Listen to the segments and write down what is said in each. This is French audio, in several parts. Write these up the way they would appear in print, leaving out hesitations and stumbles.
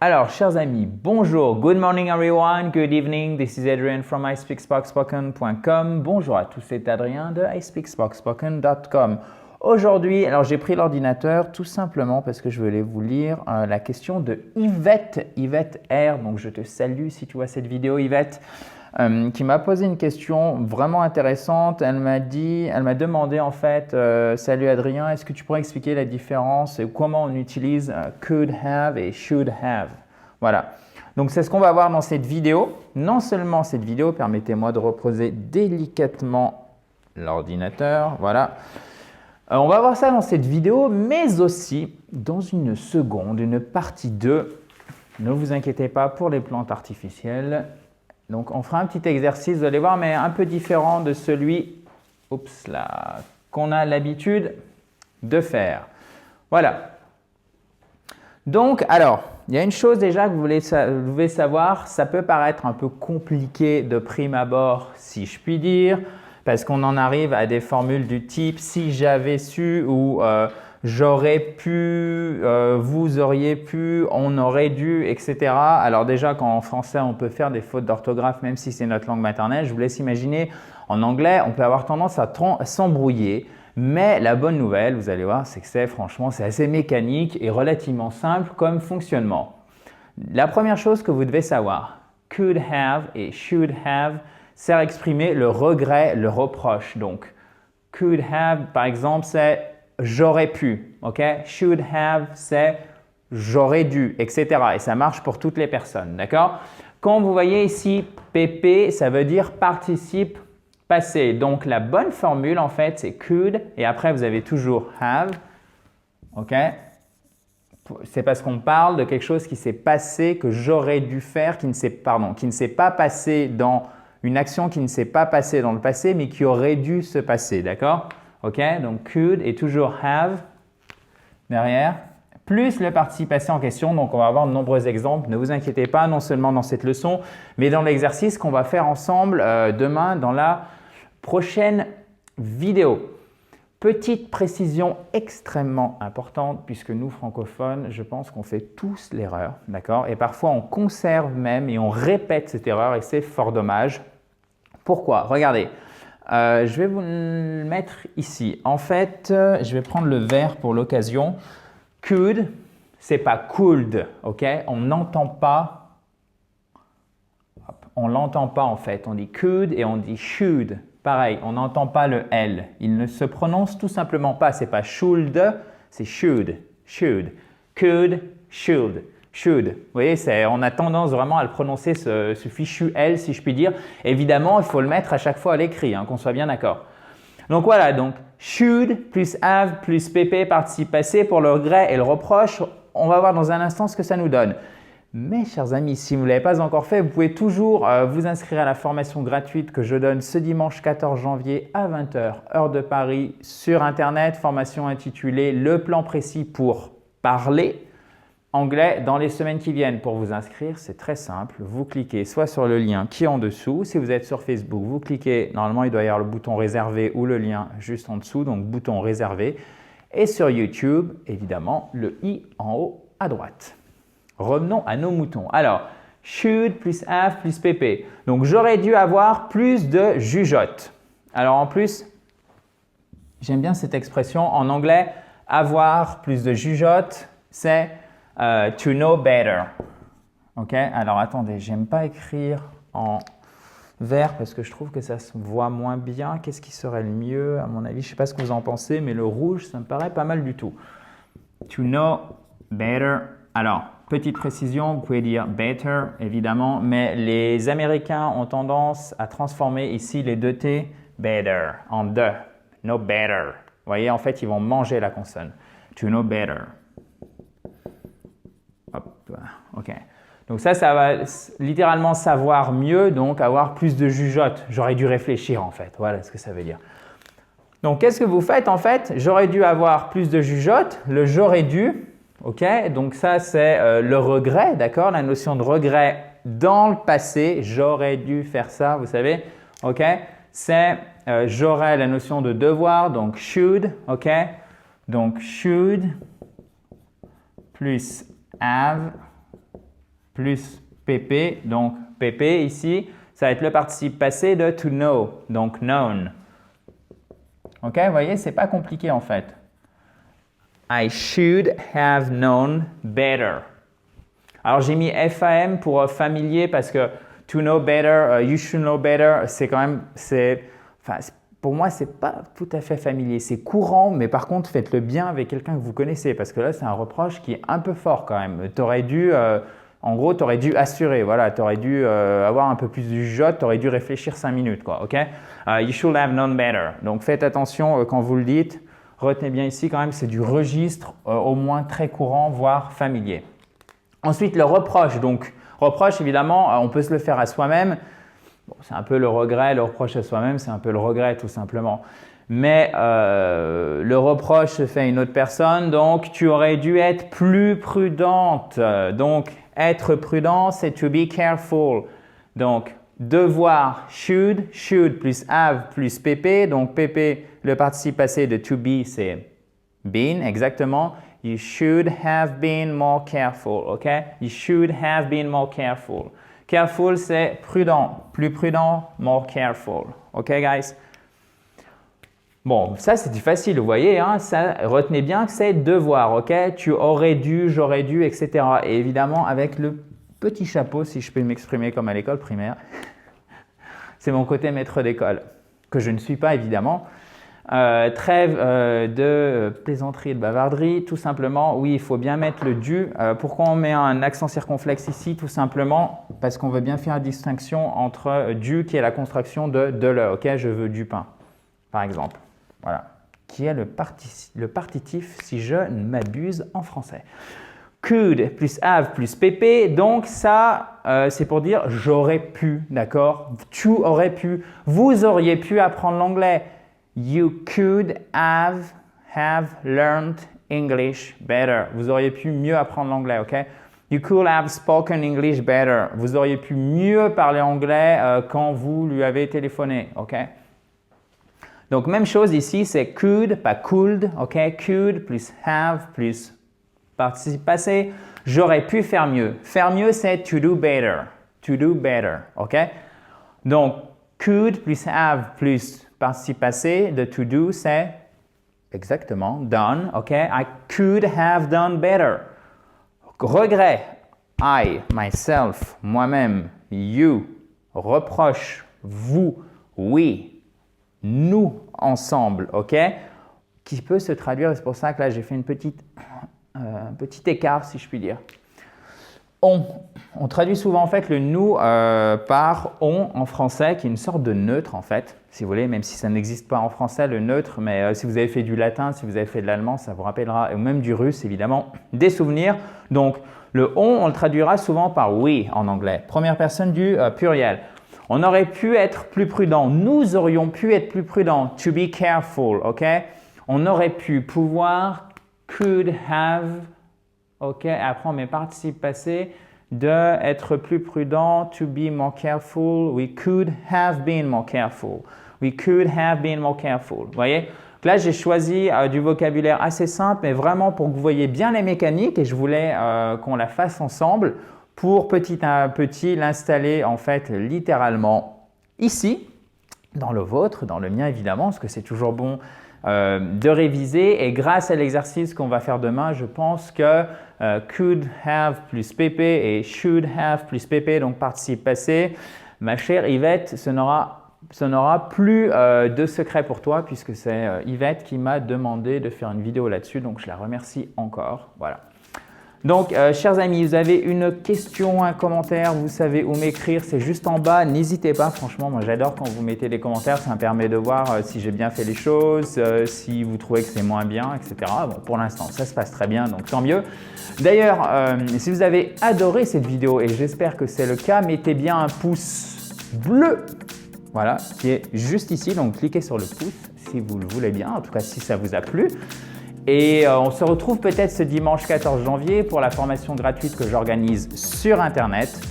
Alors, chers amis, bonjour, good morning everyone, good evening, this is Adrian from ispeakspokspoken.com. Bonjour à tous, c'est Adrien de ispeakspokspoken.com. Aujourd'hui, alors j'ai pris l'ordinateur tout simplement parce que je voulais vous lire la question de Yvette R. Donc je te salue si tu vois cette vidéo Yvette, qui m'a posé une question vraiment intéressante. Elle m'a demandé en fait, salut Adrien, est-ce que tu pourrais expliquer la différence et comment on utilise could have et should have? Voilà. Donc c'est ce qu'on va voir dans cette vidéo. Non seulement cette vidéo, permettez-moi de reposer délicatement l'ordinateur, voilà. On va voir ça dans cette vidéo, mais aussi dans une seconde, une partie 2. Ne vous inquiétez pas pour les plantes artificielles. Donc, on fera un petit exercice, vous allez voir, mais un peu différent de celui qu'on a l'habitude de faire. Voilà. Donc, alors, il y a une chose déjà que vous devez savoir, ça peut paraître un peu compliqué de prime abord, si je puis dire, parce qu'on en arrive à des formules du type « si j'avais su » ou « j'aurais pu »,« vous auriez pu »,« on aurait dû », etc. Alors déjà, quand en français, on peut faire des fautes d'orthographe, même si c'est notre langue maternelle, je vous laisse imaginer, en anglais, on peut avoir tendance à s'embrouiller. Mais la bonne nouvelle, vous allez voir, c'est que c'est assez mécanique et relativement simple comme fonctionnement. La première chose que vous devez savoir, could have et should have sert à exprimer le regret, le reproche. Donc, could have, par exemple, c'est j'aurais pu. Okay? Should have, c'est j'aurais dû, etc. Et ça marche pour toutes les personnes. D'accord? Quand vous voyez ici PP, ça veut dire participe passé. Donc, la bonne formule, en fait, c'est could et après, vous avez toujours have. OK? C'est parce qu'on parle de quelque chose qui s'est passé, que j'aurais dû faire, qui ne s'est pas passé dans une action qui ne s'est pas passée dans le passé, mais qui aurait dû se passer. D'accord? OK? Donc, could et toujours have derrière, plus le participe passé en question. Donc, on va avoir de nombreux exemples. Ne vous inquiétez pas, non seulement dans cette leçon, mais dans l'exercice qu'on va faire ensemble demain dans la prochaine vidéo. Petite précision extrêmement importante, puisque nous, francophones, je pense qu'on fait tous l'erreur, d'accord? Et parfois, on conserve même et on répète cette erreur et c'est fort dommage. Pourquoi? Regardez, je vais vous le mettre ici. En fait, je vais prendre le vert pour l'occasion. Could, c'est pas could, ok? On n'entend pas. On l'entend pas en fait. On dit could et on dit should. Pareil, on n'entend pas le L. Il ne se prononce tout simplement pas. C'est pas should, c'est should. Should. Could, should. Should. Vous voyez, on a tendance vraiment à le prononcer, ce fichu L, si je puis dire. Évidemment, il faut le mettre à chaque fois à l'écrit, hein, qu'on soit bien d'accord. Donc voilà, donc should plus have plus pp participe passé pour le regret et le reproche. On va voir dans un instant ce que ça nous donne. Mais chers amis, si vous ne l'avez pas encore fait, vous pouvez toujours vous inscrire à la formation gratuite que je donne ce dimanche 14 janvier à 20 h, heure de Paris, sur Internet. Formation intitulée « Le plan précis pour parler anglais dans les semaines qui viennent ». Pour vous inscrire, c'est très simple. Vous cliquez soit sur le lien qui est en dessous. Si vous êtes sur Facebook, vous cliquez, normalement il doit y avoir le bouton réservé ou le lien juste en dessous, donc bouton réservé. Et sur YouTube, évidemment, le i en haut à droite. Revenons à nos moutons. Alors, should plus have plus pp. Donc, j'aurais dû avoir plus de jugeote. Alors, en plus, j'aime bien cette expression. En anglais, avoir plus de jugeote, c'est to know better. OK? Alors, attendez, j'aime pas écrire en vert parce que je trouve que ça se voit moins bien. Qu'est-ce qui serait le mieux, à mon avis? Je ne sais pas ce que vous en pensez, mais le rouge, ça me paraît pas mal du tout. To know better. Alors, petite précision, vous pouvez dire better, évidemment, mais les Américains ont tendance à transformer ici les deux T, better, en de, know better. Vous voyez, en fait, ils vont manger la consonne. To know better. Hop, OK. Donc ça va littéralement savoir mieux, donc avoir plus de jugeote. J'aurais dû réfléchir, en fait. Voilà ce que ça veut dire. Donc, qu'est-ce que vous faites, en fait? J'aurais dû avoir plus de jugeote. Le j'aurais dû. OK, donc ça c'est le regret, d'accord? La notion de regret dans le passé, j'aurais dû faire ça, vous savez? OK, c'est j'aurais la notion de devoir, donc should, OK? Donc should plus have plus pp. Donc, pp ici, ça va être le participe passé de to know, donc known. Ok, vous voyez, c'est pas compliqué en fait. I should have known better. Alors, j'ai mis FAM pour familier parce que to know better, you should know better, c'est quand même, pour moi, c'est pas tout à fait familier. C'est courant, mais par contre, faites-le bien avec quelqu'un que vous connaissez parce que là, c'est un reproche qui est un peu fort quand même. T'aurais dû, en gros, tu aurais dû assurer, voilà, tu aurais dû avoir un peu plus du jot, tu aurais dû réfléchir 5 minutes, quoi, ok? You should have known better. Donc, faites attention quand vous le dites. Retenez bien ici quand même, c'est du registre au moins très courant, voire familier. Ensuite, le reproche. Donc, reproche, évidemment, on peut se le faire à soi-même. Bon, c'est un peu le regret, le reproche à soi-même, c'est un peu le regret tout simplement. Mais le reproche se fait à une autre personne, donc tu aurais dû être plus prudente. Donc, être prudent, c'est to be careful. Donc, devoir, should plus have plus pp. Donc, pp, le participe passé de to be, c'est been, exactement. You should have been more careful, ok? You should have been more careful. Careful, c'est prudent, plus prudent, more careful. Ok, guys? Bon, ça, c'est facile, vous voyez, hein? Ça, retenez bien que c'est devoir, ok? Tu aurais dû, j'aurais dû, etc. Et évidemment, avec le petit chapeau, si je peux m'exprimer comme à l'école primaire, c'est mon côté maître d'école, que je ne suis pas, évidemment. Trêve de plaisanterie et de bavarderie, tout simplement, oui, il faut bien mettre le du. Pourquoi on met un accent circonflexe ici? Tout simplement parce qu'on veut bien faire la distinction entre du, qui est la contraction de le, ok? Je veux du pain, par exemple. Voilà, qui est le partitif, si je ne m'abuse, en français. Could plus have plus pp, donc ça, c'est pour dire j'aurais pu, d'accord? Tu aurais pu, vous auriez pu apprendre l'anglais. You could have learned English better. Vous auriez pu mieux apprendre l'anglais, ok? You could have spoken English better. Vous auriez pu mieux parler anglais quand vous lui avez téléphoné, ok? Donc, même chose ici, c'est could, pas could, ok? Could plus have plus participe passé. J'aurais pu faire mieux. Faire mieux, c'est to do better. To do better, ok? Donc, could plus have plus participe passé de to do, c'est exactement done, ok? I could have done better. Regret, I, myself, moi-même, you, reproche, vous, we, nous, ensemble, ok? Qui peut se traduire, et c'est pour ça que là j'ai fait un petit écart, si je puis dire. On traduit souvent en fait le nous par on en français, qui est une sorte de neutre en fait, si vous voulez, même si ça n'existe pas en français, le neutre, mais si vous avez fait du latin, si vous avez fait de l'allemand, ça vous rappellera, ou même du russe évidemment, des souvenirs. Donc le on le traduira souvent par we en anglais, première personne du pluriel. On aurait pu être plus prudent, nous aurions pu être plus prudents, to be careful, ok? On aurait pu, pouvoir, could have, ok, après on met participe passé, de être plus prudent, to be more careful, we could have been more careful, we could have been more careful, vous voyez? Là, j'ai choisi du vocabulaire assez simple, mais vraiment pour que vous voyez bien les mécaniques et je voulais qu'on la fasse ensemble pour petit à petit l'installer en fait littéralement ici, dans le vôtre, dans le mien évidemment, parce que c'est toujours bon de réviser et grâce à l'exercice qu'on va faire demain, je pense que could have plus pp et should have plus pp, donc participe passé, ma chère Yvette, ce n'aura plus de secret pour toi puisque c'est Yvette qui m'a demandé de faire une vidéo là-dessus, donc je la remercie encore. Voilà. Donc, chers amis, vous avez une question, un commentaire, vous savez où m'écrire, c'est juste en bas. N'hésitez pas, franchement, moi j'adore quand vous mettez des commentaires, ça me permet de voir si j'ai bien fait les choses, si vous trouvez que c'est moins bien, etc. Bon, pour l'instant, ça se passe très bien, donc tant mieux. D'ailleurs, si vous avez adoré cette vidéo, et j'espère que c'est le cas, mettez bien un pouce bleu, voilà, qui est juste ici, donc cliquez sur le pouce si vous le voulez bien, en tout cas si ça vous a plu. Et on se retrouve peut-être ce dimanche 14 janvier pour la formation gratuite que j'organise sur Internet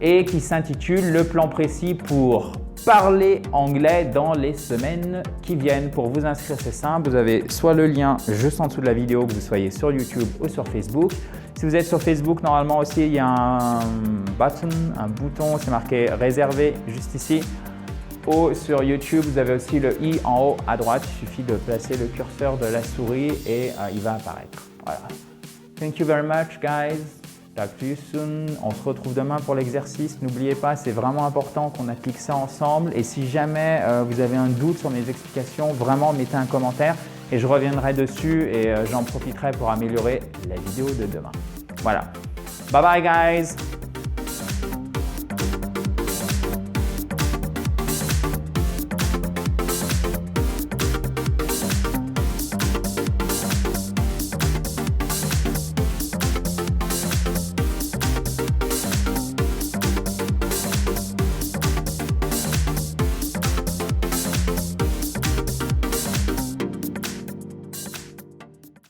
et qui s'intitule « Le plan précis pour parler anglais dans les semaines qui viennent. Pour vous inscrire, c'est simple. Vous avez soit le lien juste en dessous de la vidéo, que vous soyez sur YouTube ou sur Facebook. Si vous êtes sur Facebook, normalement aussi, il y a un bouton, c'est marqué réservé juste ici. Ou sur YouTube, vous avez aussi le i en haut à droite. Il suffit de placer le curseur de la souris et il va apparaître. Voilà. Thank you very much, guys. Talk to you soon. On se retrouve demain pour l'exercice. N'oubliez pas, c'est vraiment important qu'on applique ça ensemble. Et si jamais vous avez un doute sur mes explications, vraiment mettez un commentaire et je reviendrai dessus et j'en profiterai pour améliorer la vidéo de demain. Voilà. Bye bye, guys.